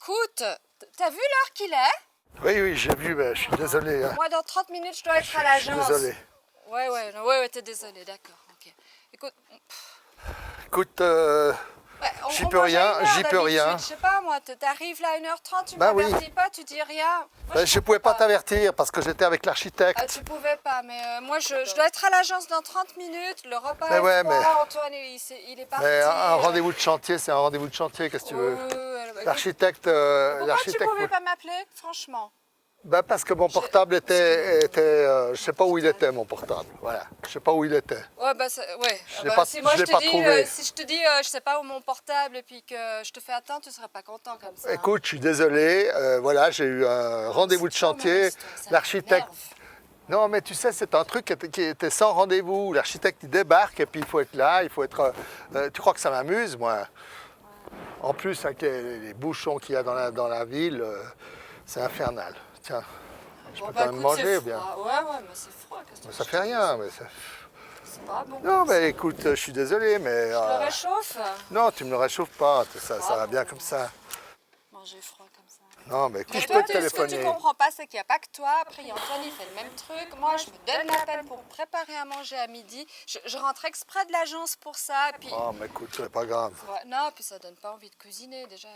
écoute, t'as vu l'heure qu'il est? Oui, oui, j'ai vu, mais je suis désolé. Hein. Moi, dans 30 minutes, je dois être à Je suis l'agence. désolé. Ouais, t'es désolé, d'accord. Ok. Écoute, Écoute, ouais, j'y on peux mange à rien, une heure j'y peux rien. d'habitude. Je sais pas, moi, t'arrives là à 1h30, tu Ben oui. m'avertis pas, tu dis rien. Moi, Ben, je ne pouvais pas t'avertir parce que j'étais avec l'architecte. Tu pouvais pas, mais moi, je dois être à l'agence dans 30 minutes. Le repas Mais est ouais, froid, mais- Antoine, il est parti. Mais un rendez-vous de chantier, c'est un rendez-vous de chantier, qu'est-ce que tu veux? L'architecte... Pourquoi tu pouvais pas m'appeler, franchement? Ben parce que mon portable était je sais pas où il était, mon portable. Voilà, je sais pas où il était. Ouais, bah, ouais. Je l'ai pas, Si moi je je l'ai te pas dis, trouvé. si je te dis, je sais pas où mon portable et puis que je te fais attendre, tu seras pas content comme ça. Écoute, je suis désolé. Voilà, j'ai eu un rendez-vous de chantier. L'architecte. Non, mais tu sais, c'est un truc qui était sans rendez-vous. L'architecte, il débarque et puis il faut être là, il faut être. Tu crois que ça m'amuse, moi? En plus, avec les bouchons qu'il y a dans la ville, c'est infernal. Tiens, je peux quand même manger ou bien. Ouais, mais c'est froid. Mais ça fait rien. Mais ça... C'est pas bon. Non, mais écoute, je suis désolé, mais. Je le réchauffe. Non, tu me le réchauffes pas. Ça va bien comme ça. Manger froid comme ça. Non, mais écoute, Mais je toi, peux te ce que téléphoner. tu comprends pas, c'est qu'il n'y a pas que toi. Après, Antoine, il fait le même truc. Moi, je me donne la peine pour préparer à manger à midi. Je rentre exprès de l'agence pour ça. Et puis... Oh, mais écoute, c'est pas grave. Ouais, non, puis ça donne pas envie de cuisiner. Déjà,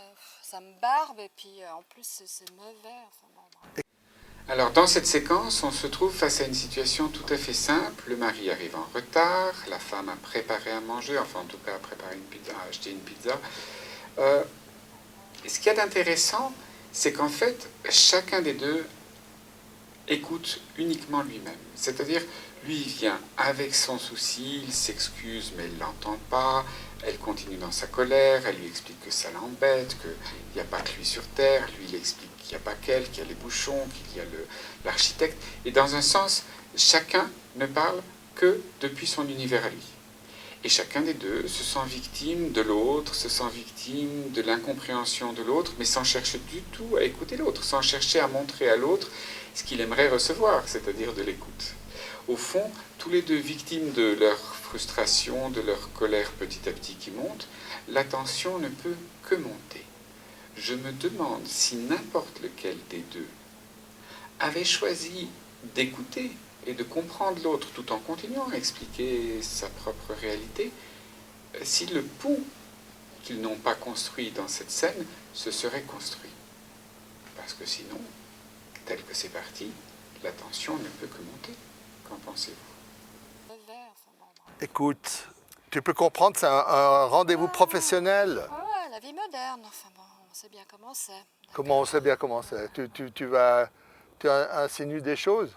ça me barbe. Et puis, en plus, c'est mauvais. Enfin, bon, bref. Alors dans cette séquence, on se trouve face à une situation tout à fait simple. Le mari arrive en retard, la femme a préparé à manger, enfin en tout cas a préparé une pizza, a acheté une pizza. Ce qu'il y a d'intéressant, c'est qu'en fait, chacun des deux écoute uniquement lui-même. C'est-à-dire, lui, il vient avec son souci, il s'excuse, mais elle ne l'entend pas, elle continue dans sa colère, elle lui explique que ça l'embête, qu'il n'y a pas que lui sur Terre, lui, il explique qu'il n'y a pas qu'elle, qu'il y a les bouchons, qu'il y a l'architecte. Et dans un sens, chacun ne parle que depuis son univers à lui. Et chacun des deux se sent victime de l'autre, se sent victime de l'incompréhension de l'autre, mais sans chercher du tout à écouter l'autre, sans chercher à montrer à l'autre ce qu'il aimerait recevoir, c'est-à-dire de l'écoute. Au fond, tous les deux victimes de leur frustration, de leur colère petit à petit qui monte, la tension ne peut que monter. Je me demande si n'importe lequel des deux avait choisi d'écouter et de comprendre l'autre tout en continuant à expliquer sa propre réalité, si le pont qu'ils n'ont pas construit dans cette scène se serait construit. Parce que sinon, tel que c'est parti, la tension ne peut que monter. Qu'en pensez-vous? Écoute, tu peux comprendre, c'est un rendez-vous professionnel. Ouais, la vie moderne. Enfin bon, on sait bien comment c'est. Comment on sait bien comment c'est? Tu insinues des choses?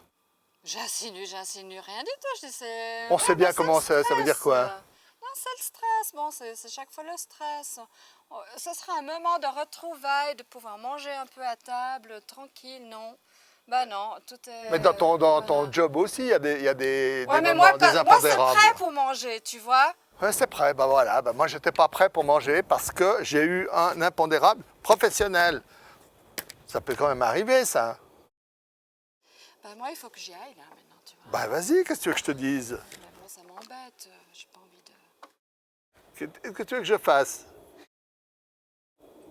J'insinue rien du tout. Je dis, On sait bien comment c'est, ça veut dire quoi? Non, c'est le stress. Bon, c'est chaque fois le stress. Ce sera un moment de retrouvailles, de pouvoir manger un peu à table, tranquille, non? Ben non, tout est... Mais dans ton job aussi, il y a des Ouais, mais moments, moi, des moi c'est impondérables. prêt pour manger, tu vois? Ouais, c'est prêt, ben voilà. Ben moi, j'étais pas prêt pour manger parce que j'ai eu un impondérable professionnel. Ça peut quand même arriver, ça. Ben moi, il faut que j'y aille, là, maintenant, tu vois. Ben vas-y, qu'est-ce que tu veux que je te dise? Mais bon, ça m'embête, j'ai pas envie de... Qu'est-ce que tu veux que je fasse?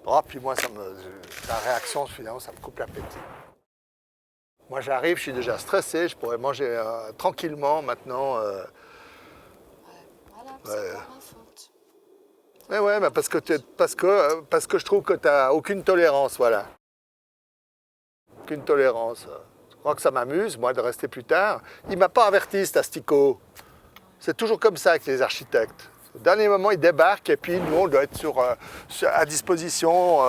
Oh, puis moi, la réaction, finalement, ça me coupe l'appétit. Moi, j'arrive, je suis déjà stressé, je pourrais manger tranquillement maintenant. Voilà, c'est Ouais. pas ma faute. Mais ouais, mais parce que je trouve que tu n'as aucune tolérance, voilà. Aucune tolérance. Je crois que ça m'amuse, moi, de rester plus tard. Il ne m'a pas averti, cet asticot. C'est toujours comme ça avec les architectes. Au dernier moment, ils débarquent et puis nous, on doit être à disposition.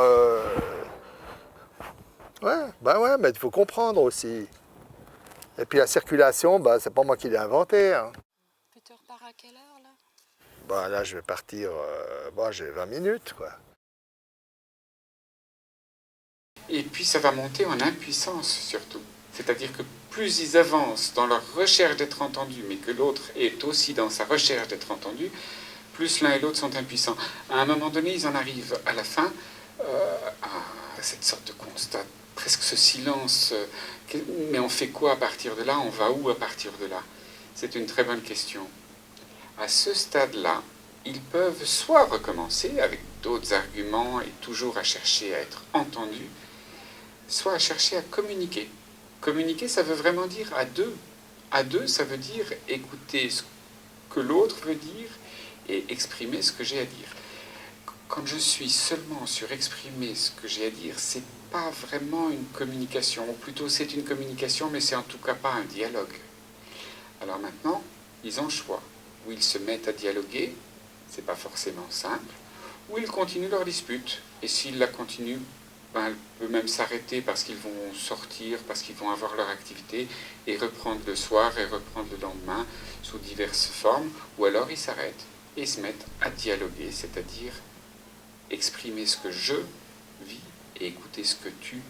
Ouais, mais il faut comprendre aussi. Et puis la circulation, bah, c'est pas moi qui l'ai inventé. Hein. Puis tu repars à quelle heure, là? Bah, là, je vais partir, j'ai 20 minutes, quoi. Et puis ça va monter en impuissance surtout. C'est-à-dire que plus ils avancent dans leur recherche d'être entendus, mais que l'autre est aussi dans sa recherche d'être entendu, plus l'un et l'autre sont impuissants. À un moment donné, ils en arrivent à la fin à cette sorte de constat, presque ce silence. Mais on fait quoi à partir de là? On va où à partir de là? C'est une très bonne question. À ce stade-là, ils peuvent soit recommencer avec d'autres arguments et toujours à chercher à être entendus, soit à chercher à communiquer. Communiquer, ça veut vraiment dire à deux. À deux, ça veut dire écouter ce que l'autre veut dire et exprimer ce que j'ai à dire. Quand je suis seulement sur exprimer ce que j'ai à dire, c'est pas vraiment une communication, ou plutôt c'est une communication, mais c'est en tout cas pas un dialogue. Alors maintenant, ils ont le choix. Ou ils se mettent à dialoguer, c'est pas forcément simple, ou ils continuent leur dispute. Et s'ils la continuent, ben, elle peut même s'arrêter parce qu'ils vont sortir, parce qu'ils vont avoir leur activité, et reprendre le soir et reprendre le lendemain sous diverses formes, ou alors ils s'arrêtent et se mettent à dialoguer, c'est-à-dire exprimer ce que je vis et écouter ce que tu